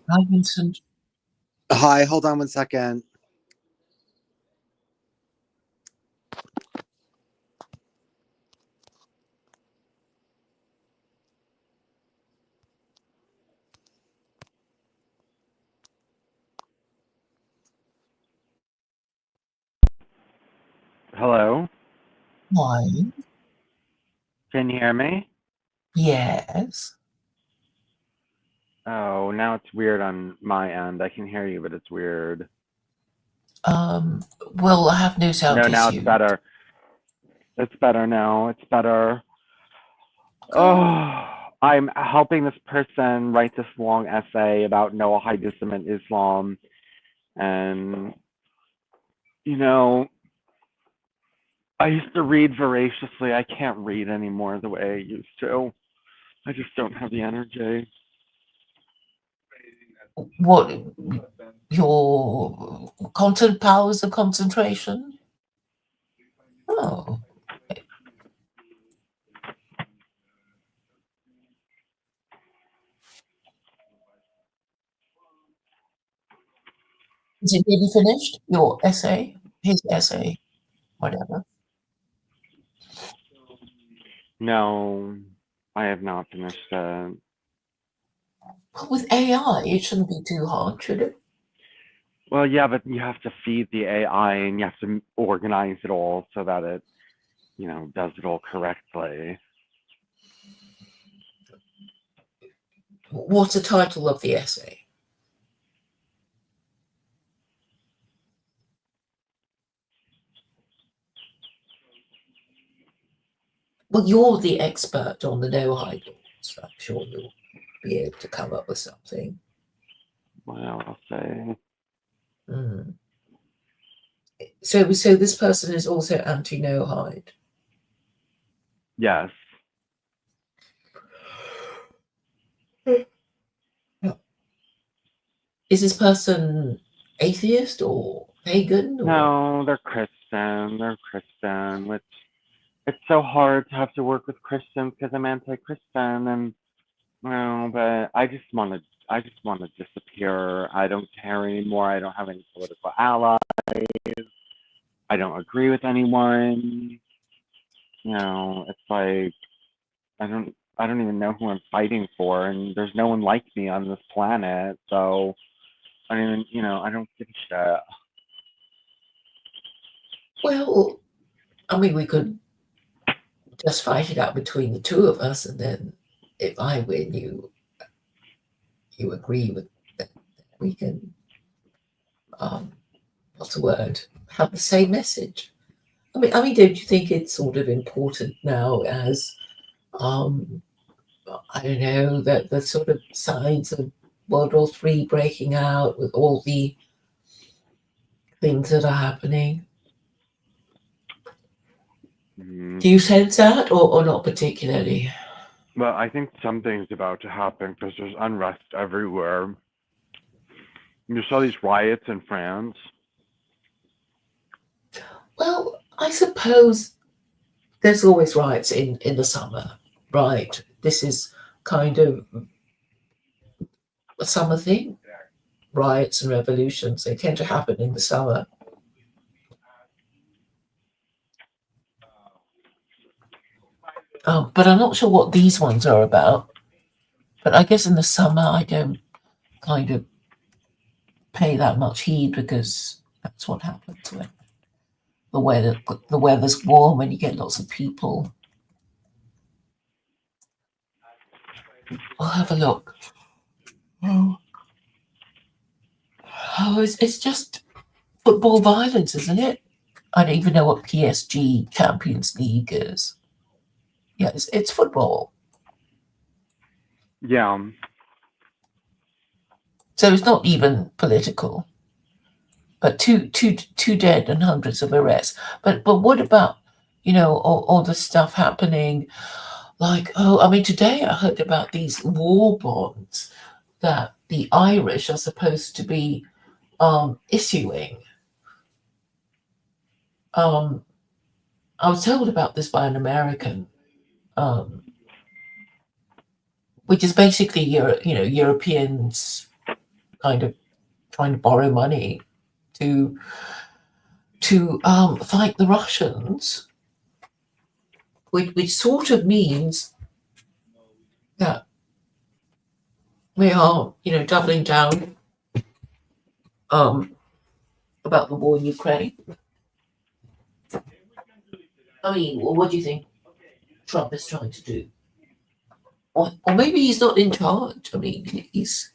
Hi, Vincent. Hi, hold on one second. Hello? Hi. Can you hear me? Yes. Oh, now it's weird on my end. I can hear you, but it's weird. Well, I have no sound No, now it's issue. better. It's better now. It's better. Good. Oh, I'm helping this person write this long essay about Noahidism and Islam. And, you know, I used to read voraciously. I can't read anymore the way I used to. I just don't have the energy. What, your content powers of concentration? Oh, is it nearly finished? Your essay? His essay? Whatever. No, I have not finished it. Well, with AI, it shouldn't be too hard, should it? Well, yeah, but you have to feed the AI and you have to organize it all so that it, does it all correctly. What's the title of the essay? Well, you're the expert on the no-hide laws, so I'm sure you'll be able to come up with something. Well, I'll say. Mm. So this person is also anti-no-hide. Yes. Is this person atheist or pagan or? No, they're Christian. They're Christian, which it's so hard to have to work with Christians because I'm anti-Christian and well, but I just want to disappear. I don't care anymore. I don't have any political allies. I don't agree with anyone. It's like I don't even know who I'm fighting for, and there's no one like me on this planet. So I don't even, I don't give a shit. Well, I mean, we could just fight it out between the two of us, and then if I win, you agree with that, we can what's the word? Have the same message. I mean, don't you think it's sort of important now as um, I don't know that the sort of signs of World War III breaking out with all the things that are happening? Mm. Do you sense that, or not particularly? But I think something's about to happen because there's unrest everywhere. You saw these riots in France. Well, I suppose there's always riots in the summer, right? This is kind of a summer thing. Riots and revolutions, they tend to happen in the summer. But I'm not sure what these ones are about. But I guess in the summer, I don't kind of pay that much heed because that's what happens when the weather's warm and you get lots of people. I'll have a look. Oh, it's just football violence, isn't it? I don't even know what PSG Champions League is. Yeah, it's football. Yeah. So it's not even political. But two dead and hundreds of arrests. But what about, all the stuff happening? Like, oh, I mean, today I heard about these war bonds that the Irish are supposed to be issuing. Um, I was told about this by an American, which is basically Europeans kind of trying to borrow money to fight the Russians, which sort of means that we are, doubling down about the war in Ukraine. I mean, well, what do you think Trump is trying to do? Or maybe he's not in charge. I mean, he's.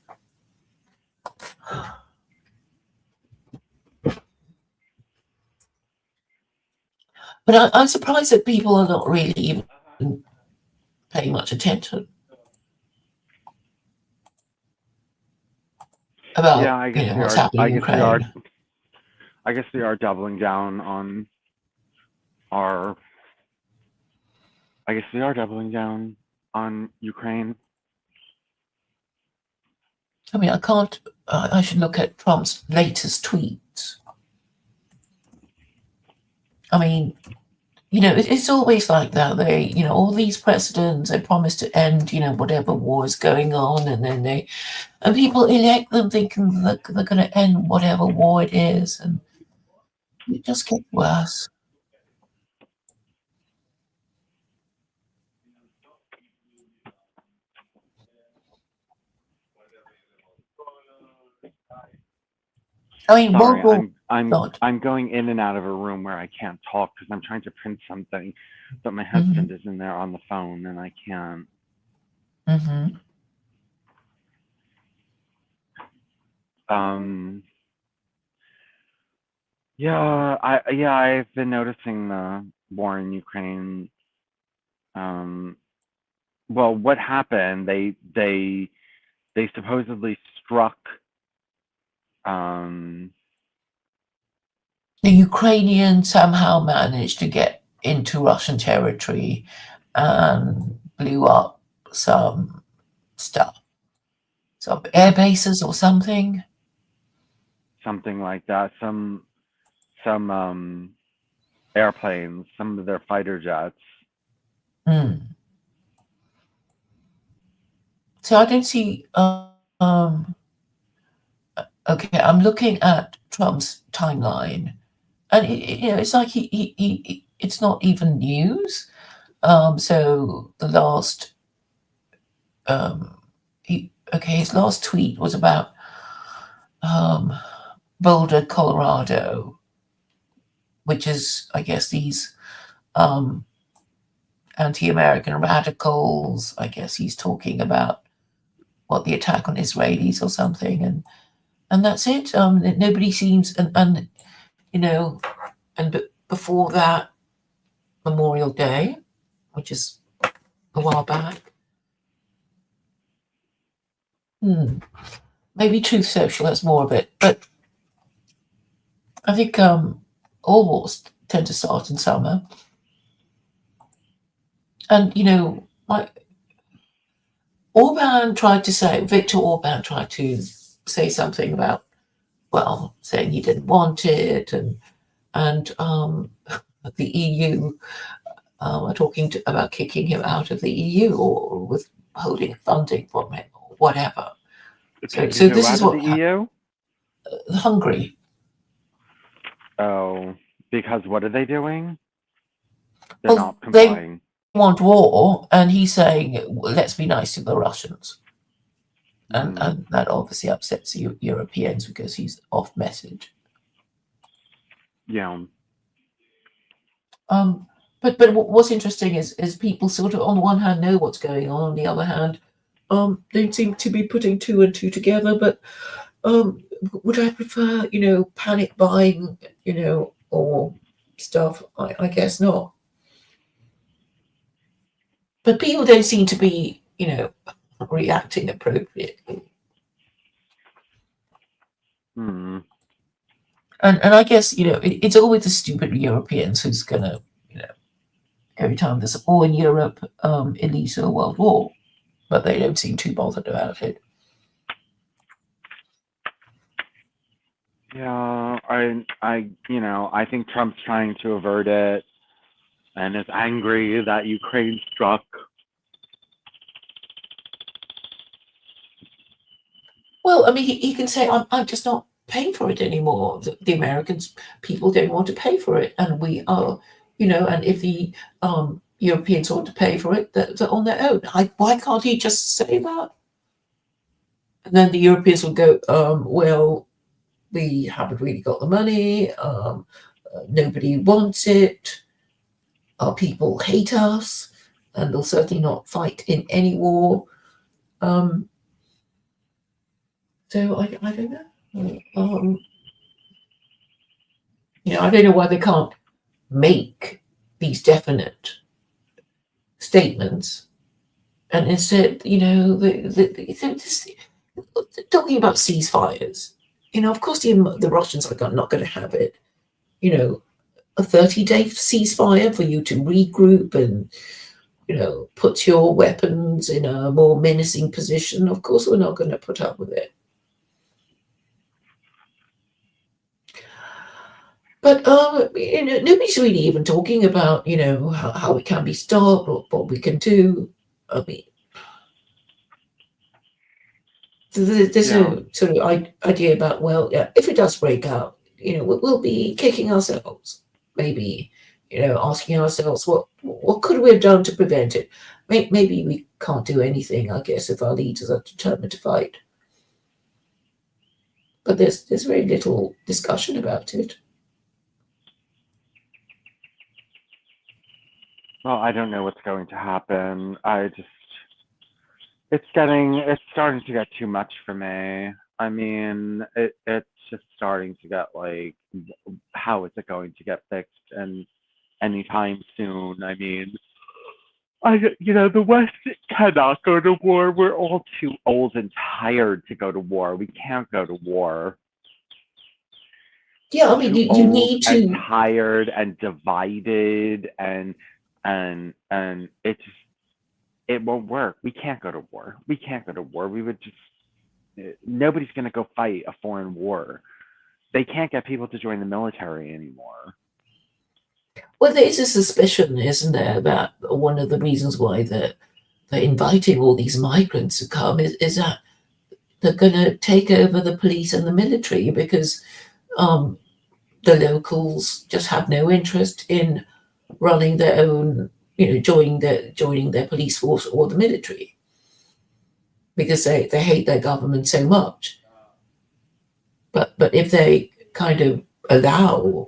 But I'm surprised that people are not really even paying much attention about Yeah, I guess we what's are. happening in Ukraine. I guess we are doubling down on our. I guess we are doubling down on Ukraine. I mean, I can't. I should look at Trump's latest tweets. I mean, it's always like that. They, all these presidents, they promise to end, whatever war is going on, and then and people elect them thinking that they're going to end whatever war it is, and it just gets worse. I mean, Sorry, World War I'm going in and out of a room where I can't talk because I'm trying to print something, but my Mm-hmm. husband is in there on the phone and I can't. Mm-hmm. Yeah, I've been noticing the war in Ukraine. Well, what happened? They supposedly struck. The Ukrainians somehow managed to get into Russian territory and blew up some stuff, some air bases or something. Something like that. Some airplanes, some of their fighter jets. Mm. So I don't see. Okay, I'm looking at Trump's timeline, and it's like it's not even news. So the last, his last tweet was about Boulder, Colorado, which is, I guess, these anti-American radicals. I guess he's talking about the attack on Israelis or something, and that's it. Nobody seems, and before that, Memorial Day, which is a while back. Maybe Truth Social has more of it, but I think all wars tend to start in summer. And Viktor Orban tried to say something about, saying he didn't want it, and the EU are talking about kicking him out of the EU or withholding funding from him or whatever. So this is what the EU? Hungary. Oh, because what are they doing? They're Well, not complying. They want war, and he's saying, let's be nice to the Russians. And that obviously upsets Europeans because he's off message. Yeah. But what's interesting is people sort of on the one hand know what's going on the other hand, don't seem to be putting two and two together. But would I prefer, panic buying, or stuff? I guess not. But people don't seem to be, reacting appropriately. Hmm. And I guess, it's always the stupid Europeans who's gonna, every time there's a war in Europe, it leads to a world war. But they don't seem too bothered about it. Yeah, I think Trump's trying to avert it and is angry that Ukraine struck. Well, I mean, he can say, I'm just not paying for it anymore. The Americans, people don't want to pay for it. And we are, and if the Europeans want to pay for it, they're on their own. Why can't he just say that? And then the Europeans will go, well, we haven't really got the money. Nobody wants it. Our people hate us, and they'll certainly not fight in any war. So I don't know. I don't know why they can't make these definite statements, and instead, talking about ceasefires. Of course, the Russians are not going to have it. A 30-day ceasefire for you to regroup and put your weapons in a more menacing position. Of course, we're not going to put up with it. But nobody's really even talking about how it can be stopped or what we can do. I mean, there's no sort of idea about, well, yeah, if it does break out, we'll be kicking ourselves, maybe, asking ourselves what could we have done to prevent it. Maybe we can't do anything, I guess, if our leaders are determined to fight. But there's very little discussion about it. Well, I don't know what's going to happen. It's starting to get too much for me. I mean, it's just starting to get like, how is it going to get fixed and anytime soon? I mean, the West cannot go to war. We're all too old and tired to go to war. We can't go to war. Yeah, I mean, you need to. And tired and divided and it won't work. We can't go to war. We would just, nobody's going to go fight a foreign war. They can't get people to join the military anymore. Well, there is a suspicion, isn't there, that one of the reasons why they're inviting all these migrants to come is that they're going to take over the police and the military because the locals just have no interest in running their own, joining their police force or the military because they hate their government so much. But if they kind of allow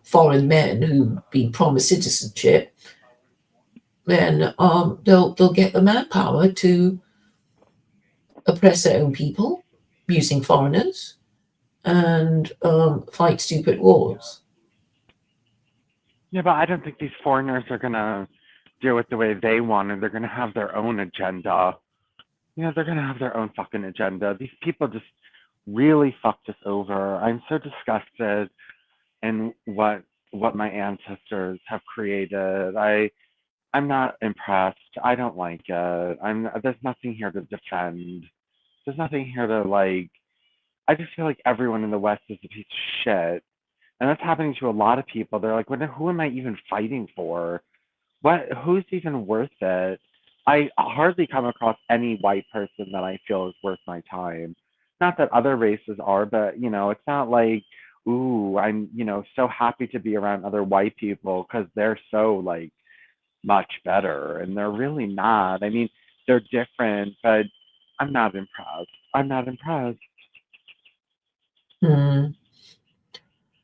foreign men who've been promised citizenship, then they'll get the manpower to oppress their own people using foreigners and fight stupid wars. Yeah, but I don't think these foreigners are going to do it the way they want, and they're going to have their own agenda. They're going to have their own fucking agenda. These people just really fucked us over. I'm so disgusted in what my ancestors have created. I'm not impressed. I don't like it. There's nothing here to defend. There's nothing here to like. I just feel like everyone in the West is a piece of shit. And that's happening to a lot of people. They're like, who am I even fighting for? Who's even worth it? I hardly come across any white person that I feel is worth my time. Not that other races are, but it's not like, ooh, I'm, so happy to be around other white people because they're so like much better. And they're really not. I mean, they're different, but I'm not impressed.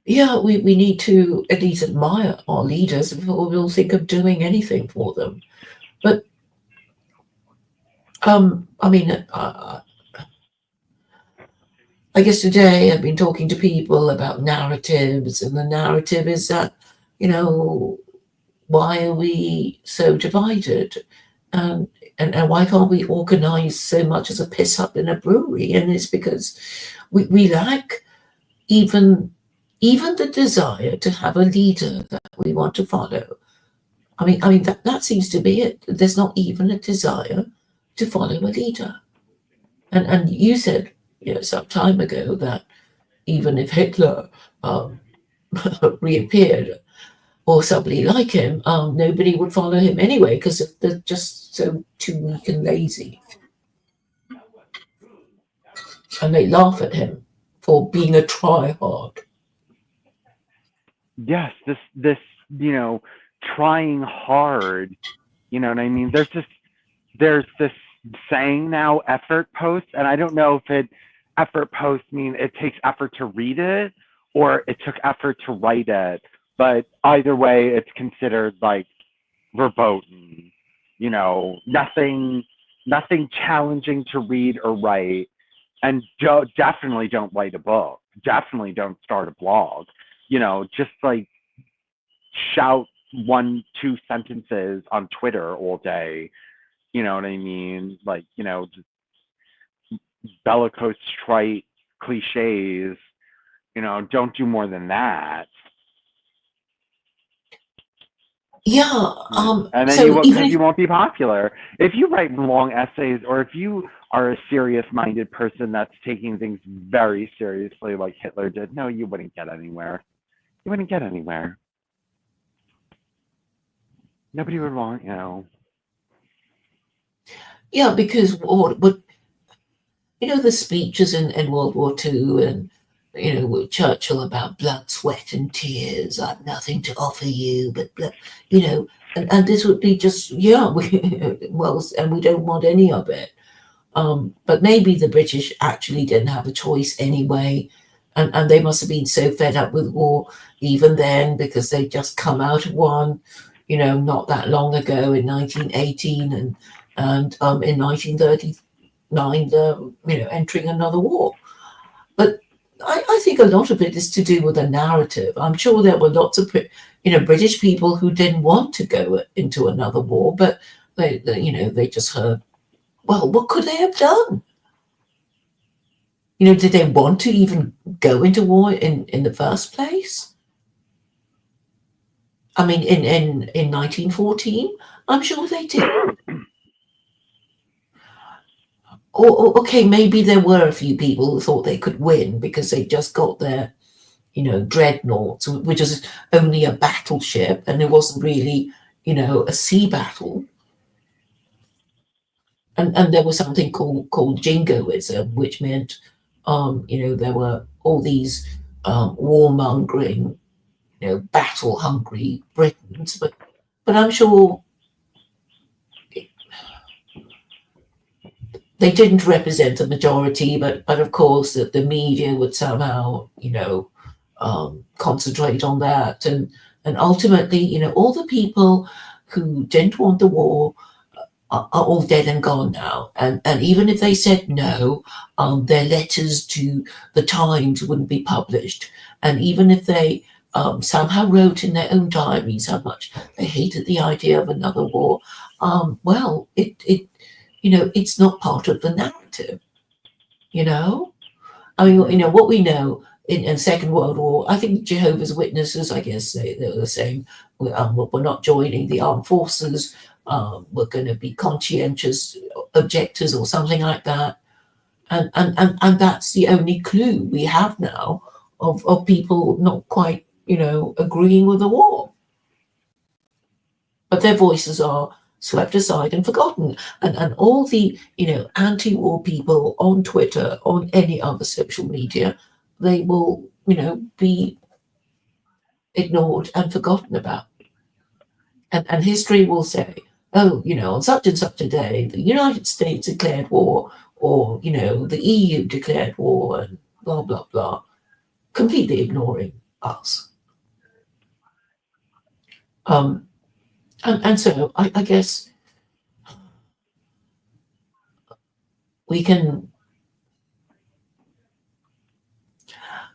Yeah, we need to at least admire our leaders before we'll think of doing anything for them. But I mean, I guess today I've been talking to people about narratives, and the narrative is that, why are we so divided? And why can't we organize so much as a piss up in a brewery? And it's because we lack even the desire to have a leader that we want to follow. I mean that seems to be it. There's not even a desire to follow a leader. And you said, some time ago that even if Hitler reappeared or somebody like him, nobody would follow him anyway because they're just so too weak and lazy. and they laugh at him for being a tryhard. Yes, this trying hard. You know what I mean? There's this saying now, effort post, and I don't know if effort post mean it takes effort to read it or it took effort to write it, but either way it's considered like verboten. Nothing challenging to read or write, and definitely don't write a book, definitely don't start a blog. Just like shout 1-2 sentences on Twitter all day. You know what I mean? Like, just bellicose, trite cliches. Don't do more than that. Yeah. And then So because you won't be popular. If you write long essays, or if you are a serious-minded person that's taking things very seriously, like Hitler did, no, you wouldn't get anywhere. You wouldn't get anywhere. Nobody would want you. Yeah, because what the speeches in World War II, and with Churchill about blood, sweat, and tears. I've nothing to offer you, but blood, and this would be just and we don't want any of it. But maybe the British actually didn't have a choice anyway, and they must have been so fed up with war even then, because they'd just come out of one, not that long ago in 1918, and in 1939, entering another war. But I think a lot of it is to do with a narrative. I'm sure there were lots of British people who didn't want to go into another war, but they just heard, well, what could they have done? Did they want to even go into war in the first place? I mean, in 1914, I'm sure they did. Or okay, maybe there were a few people who thought they could win because they just got their, dreadnoughts, which is only a battleship, and it wasn't really, a sea battle. And there was something called jingoism, which meant, there were all these warmongering, battle hungry Britons, but I'm sure they didn't represent the majority, but of course that the media would somehow, concentrate on that, and ultimately, all the people who didn't want the war are all dead and gone now, and even if they said no, their letters to the Times wouldn't be published, and even if they somehow wrote in their own diaries how much they hated the idea of another war, well, it's not part of the narrative. I mean, what we know in Second World War, I think Jehovah's Witnesses, I guess they're the same. We're not joining the armed forces. We're going to be conscientious objectors or something like that. And that's the only clue we have now of people not quite, agreeing with the war. But their voices are swept aside and forgotten. And all the, anti-war people on Twitter, on any other social media, they will, be ignored and forgotten about. And history will say, oh, on such and such a day, the United States declared war, or, the EU declared war, and blah, blah, blah, completely ignoring us. And so I guess we can.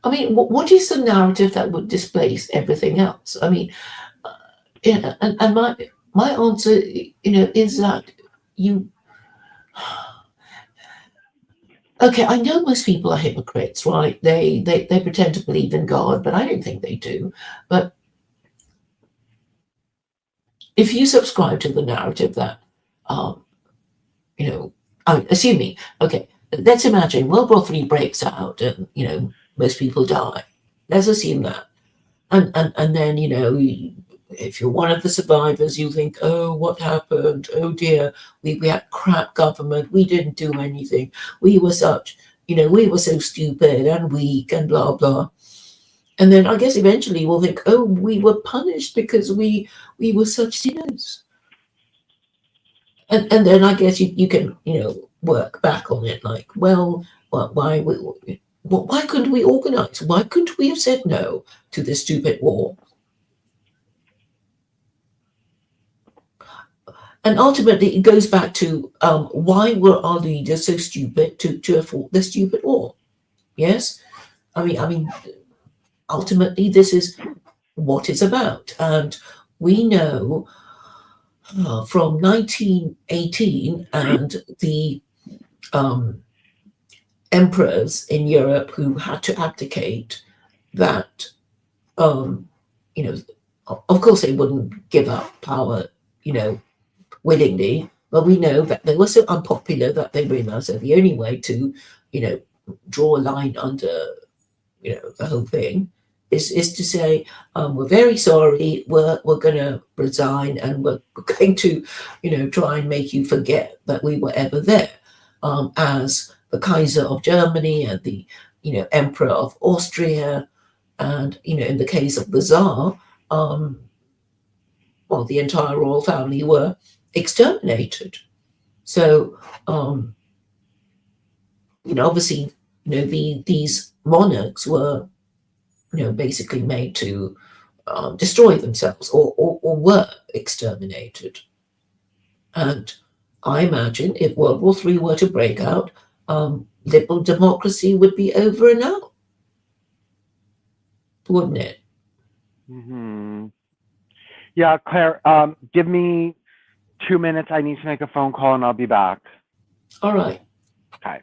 I mean, what is the narrative that would displace everything else? I mean, and my answer, is that you. Okay, I know most people are hypocrites, right? They pretend to believe in God, but I don't think they do. But if you subscribe to the narrative that, assuming, okay, let's imagine World War III breaks out and, most people die. Let's assume that. And then, if you're one of the survivors, you think, oh, what happened? Oh dear, we had crap government. We didn't do anything. We were such, we were so stupid and weak and blah blah. And then I guess eventually we'll think, oh, we were punished because we were such sinners. And then I guess you can work back on it, like, well, why couldn't we organize? Why couldn't we have said no to this stupid war? And ultimately, it goes back to why were our leaders so stupid to have fought this stupid war? Yes, I mean, ultimately, this is what it's about, and we know from 1918 and the um, emperors in Europe who had to abdicate that, um, you know, of course they wouldn't give up power, willingly, but we know that they were so unpopular that they realized that the only way to, you know, draw a line under, the whole thing is to say, we're very sorry, we're going to resign, and we're going to, try and make you forget that we were ever there, as the Kaiser of Germany and the, Emperor of Austria, and, in the case of the Tsar, well, the entire royal family were exterminated. So, obviously, these monarchs were, basically made to destroy themselves, or were exterminated. And I imagine if World War III were to break out, liberal democracy would be over and out, wouldn't it? Hmm. Yeah, Claire, give me 2 minutes. I need to make a phone call and I'll be back. All right. Okay.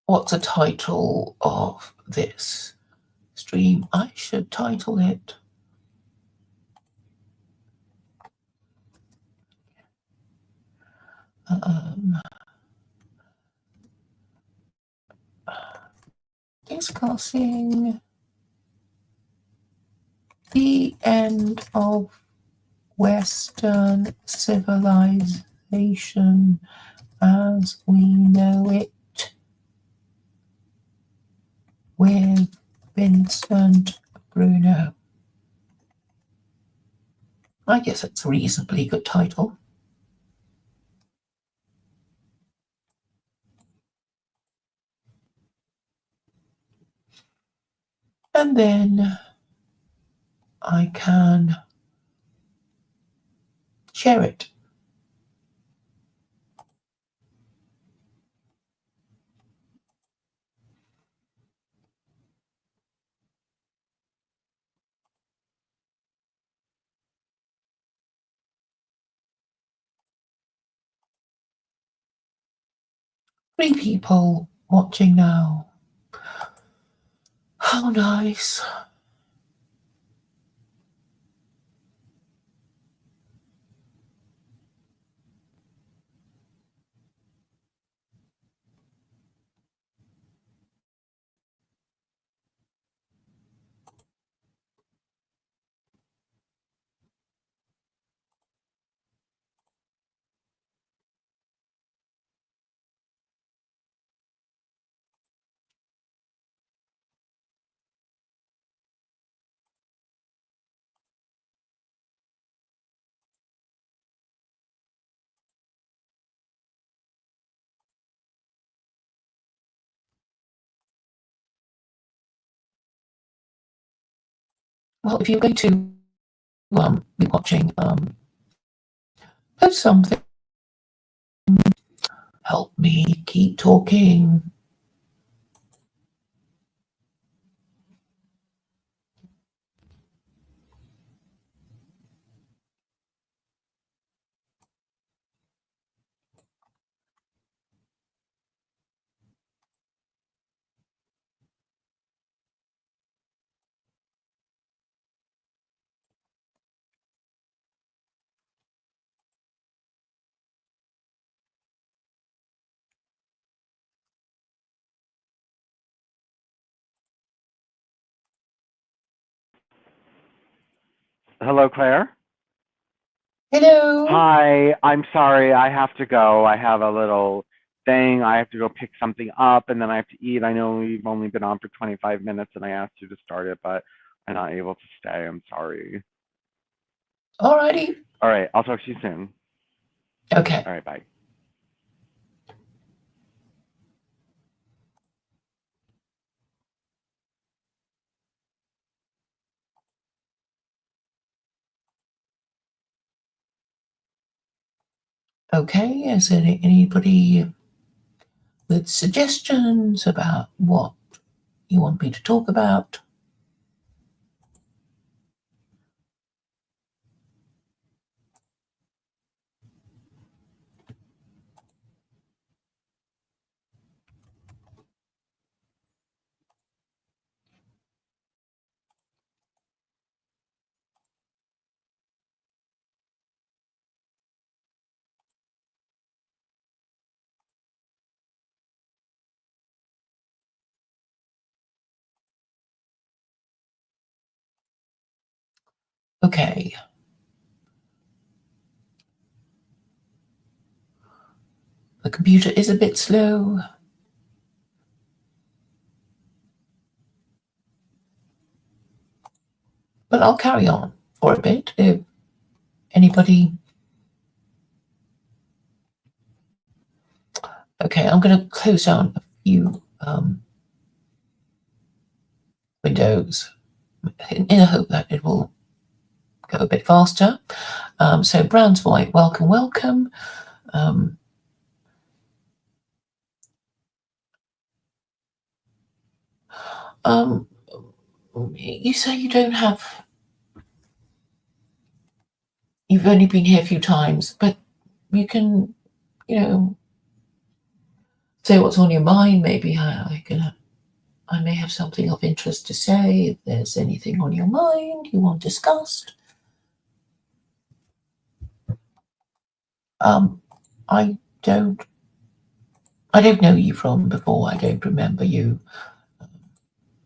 What's the title of this stream? I should title it discussing the end of Western civilization as we know it, with Vincent Bruno. I guess it's a reasonably good title. And then I can share it. Three people watching now. How nice. Well, if you're going to be watching, post something. Help me keep talking. Hello, Claire. Hello. Hi. I'm sorry. I have to go. I have a little thing. I have to go pick something up, and then I have to eat. I know we've only been on for 25 minutes, and I asked you to start it, but I'm not able to stay. I'm sorry. Alrighty. All right. I'll talk to you soon. Okay. All right. Bye. Okay. Is there anybody with suggestions about what you want me to talk about? Okay. The computer is a bit slow. But I'll carry on for a bit if anybody. Okay, I'm going to close down a few windows in the hope that it will go a bit faster. So Brown's White, welcome, welcome. Um, you say you don't have. You've only been here a few times, but you can, you know, say what's on your mind. Maybe I may have something of interest to say. If there's anything on your mind you want discussed. I don't know you from before. I don't remember you,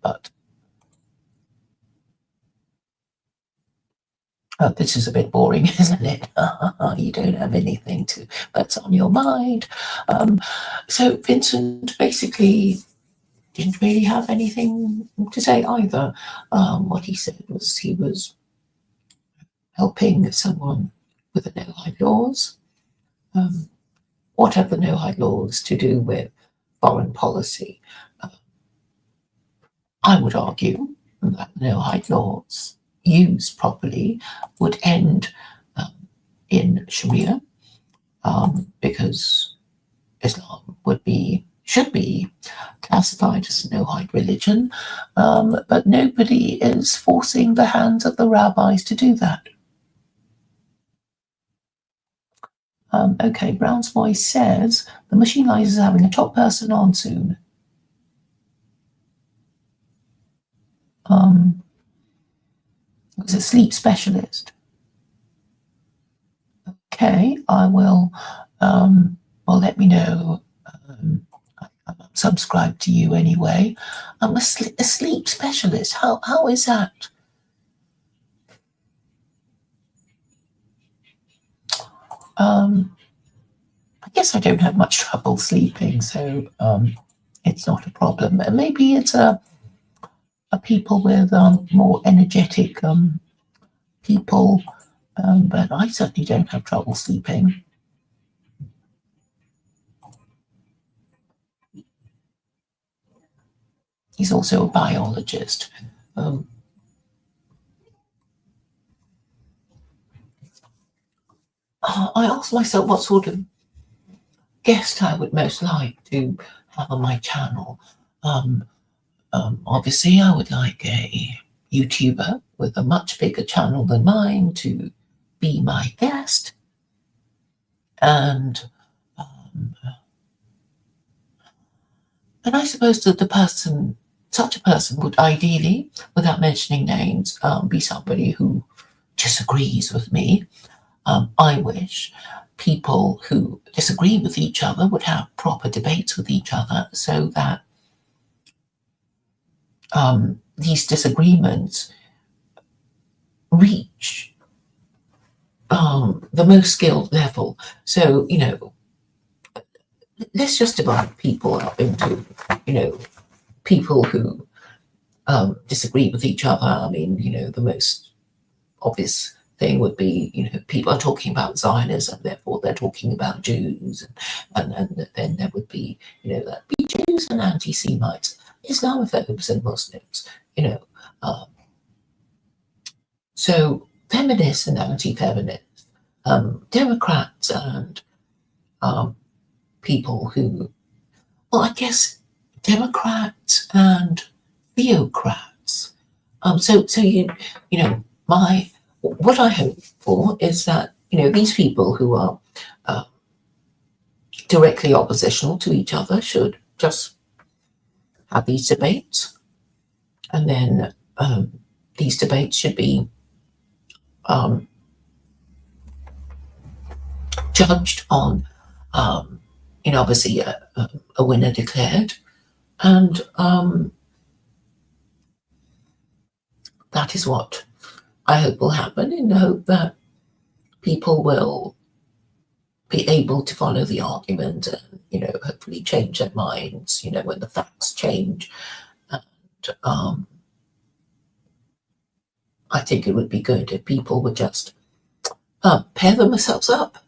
but this is a bit boring, isn't it? You don't have anything that's on your mind. So Vincent basically didn't really have anything to say either. What he said was he was helping someone with the no-hide laws. What have the no-hide laws to do with foreign policy? I would argue that no-hide laws, used properly, would end in Sharia, because Islam should be classified as a no-hide religion, but nobody is forcing the hands of the rabbis to do that. Okay, Brown's voice says the machine lies is having a top person on soon. It's a sleep specialist. Okay, I will. Well, let me know. I'm subscribed to you anyway. I'm a sleep specialist. How is that? I guess I don't have much trouble sleeping, so it's not a problem. Maybe it's a people with more energetic people, but I certainly don't have trouble sleeping. He's also a biologist. I asked myself what sort of guest I would most like to have on my channel. Obviously, I would like a YouTuber with a much bigger channel than mine to be my guest. And I suppose that such a person would ideally, without mentioning names, be somebody who disagrees with me. I wish people who disagree with each other would have proper debates with each other so that these disagreements reach the most skilled level. So, let's just divide people up into, people who disagree with each other. I mean, the most obvious thing would be, people are talking about Zionism, therefore they're talking about Jews, and then there would be, that'd be Jews and anti-Semites, Islamophobes and Muslims, so feminists and anti-feminists, Democrats and people who, well, I guess Democrats and theocrats. What I hope for is that, these people who are directly oppositional to each other should just have these debates, and then these debates should be judged on, obviously a winner declared, and that is what I hope will happen, in the hope that people will be able to follow the argument and, hopefully change their minds, when the facts change. And I think it would be good if people would just pair themselves up.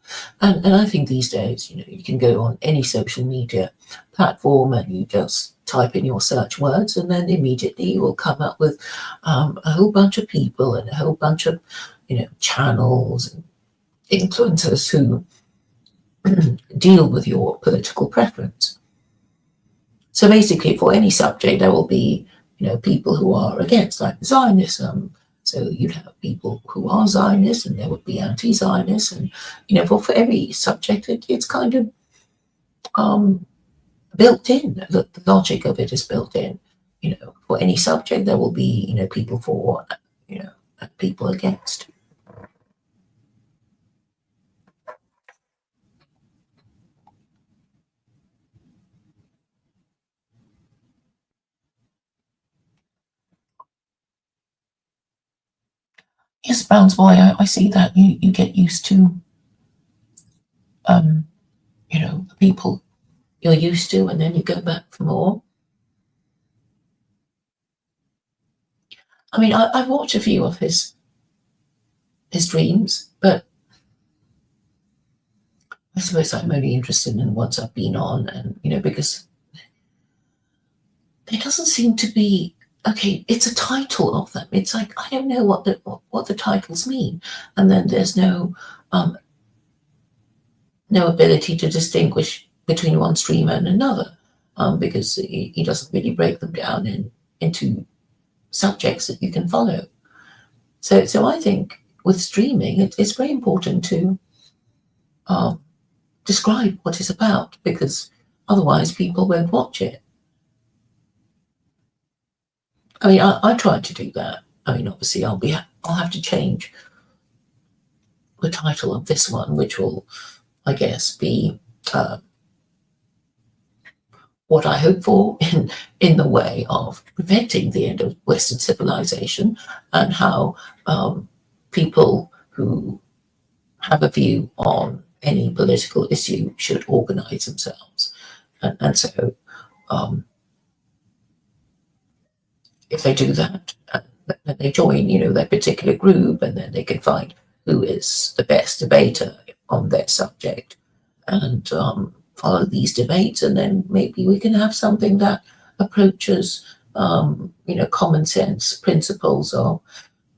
And I think these days, you can go on any social media platform and you just type in your search words, and then immediately you will come up with a whole bunch of people and a whole bunch of, channels and influencers who deal with your political preference. So basically, for any subject, there will be, people who are against, like Zionism. So you'd have people who are Zionists, and there would be anti-Zionists, and for every subject, it's kind of built in. The logic of it is built in. For any subject, there will be people for, and people against. Yes, Brown's boy, I see that you get used to, the people you're used to, and then you go back for more. I mean, I've watched a few of his streams, but I suppose I'm only interested in the ones I've been on, and because there doesn't seem to be, okay, it's a title of them. It's like, I don't know what the titles mean, and then there's no ability to distinguish between one streamer and another, because he doesn't really break them down into subjects that you can follow. So I think with streaming, it's very important to describe what it's about, because otherwise people won't watch it. I mean, I tried to do that. I mean, obviously, I'll have to change the title of this one, which will, I guess, be what I hope for in the way of preventing the end of Western civilization, and how people who have a view on any political issue should organize themselves. And so if they do that, then they join, their particular group, and then they can find who is the best debater on their subject, and follow these debates, and then maybe we can have something that approaches, common sense principles of,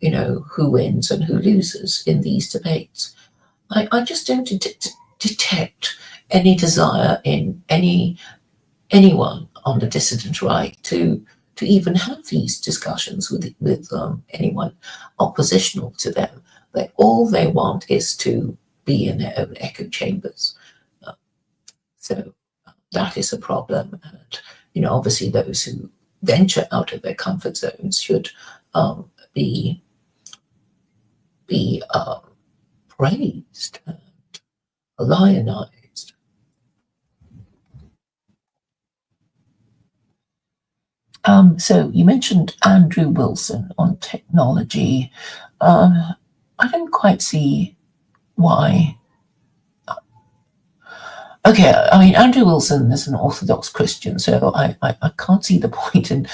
who wins and who loses in these debates. I just don't detect any desire in anyone on the dissident right to even have these discussions with anyone oppositional to them. All they want is to be in their own echo chambers. So that is a problem, and obviously those who venture out of their comfort zones should be praised and lionized. So you mentioned Andrew Wilson on technology. I don't quite see why. Okay, I mean, Andrew Wilson is an Orthodox Christian, so I can't see the point in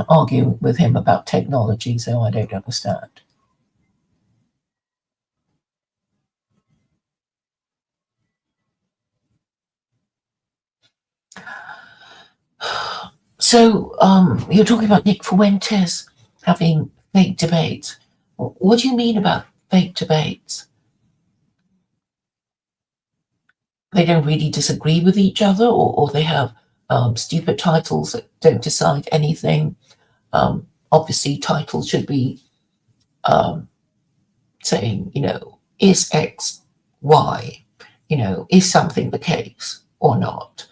arguing with him about technology, so I don't understand. So you're talking about Nick Fuentes having fake debates. What do you mean about fake debates? They don't really disagree with each other, or they have stupid titles that don't decide anything. Obviously, titles should be saying, is X, Y, is something the case or not?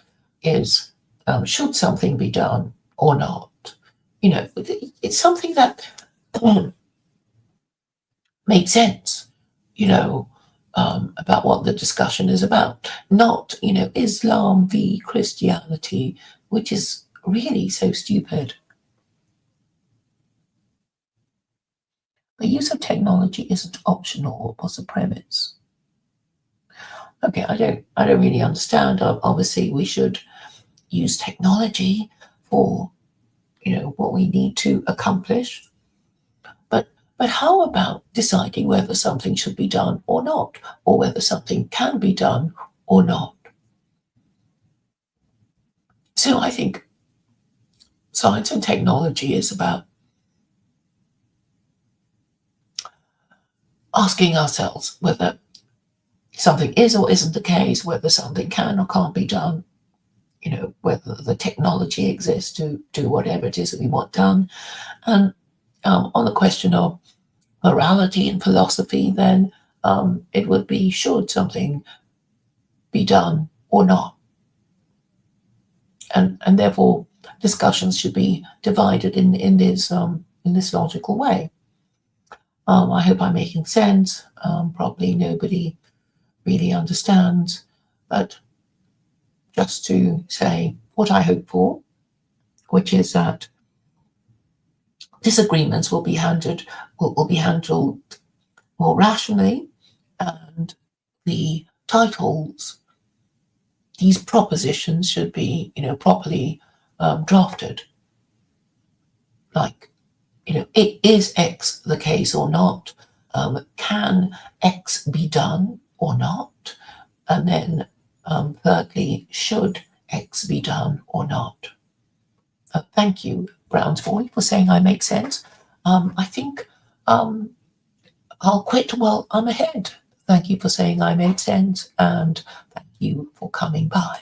Should something be done or not? It's something that makes sense, about what the discussion is about, not, Islam v Christianity, which is really so stupid. The use of technology isn't optional, was the premise. Okay, I don't really understand. Obviously, we should use technology for, what we need to accomplish. But how about deciding whether something should be done or not, or whether something can be done or not? So I think science and technology is about asking ourselves whether something is or isn't the case, whether something can or can't be done, whether the technology exists to do whatever it is that we want done. And on the question of morality and philosophy, then it would be, should something be done or not? And therefore discussions should be divided in this logical way. I hope I'm making sense. Probably nobody really understands, but just to say what I hope for, which is that disagreements will be handled more rationally, and the titles, these propositions should be, properly drafted. Like, is X the case or not? Can X be done or not? And then, thirdly, should X be done or not? Thank you, Brown's boy, for saying I make sense. I think I'll quit while I'm ahead. Thank you for saying I made sense, and thank you for coming by.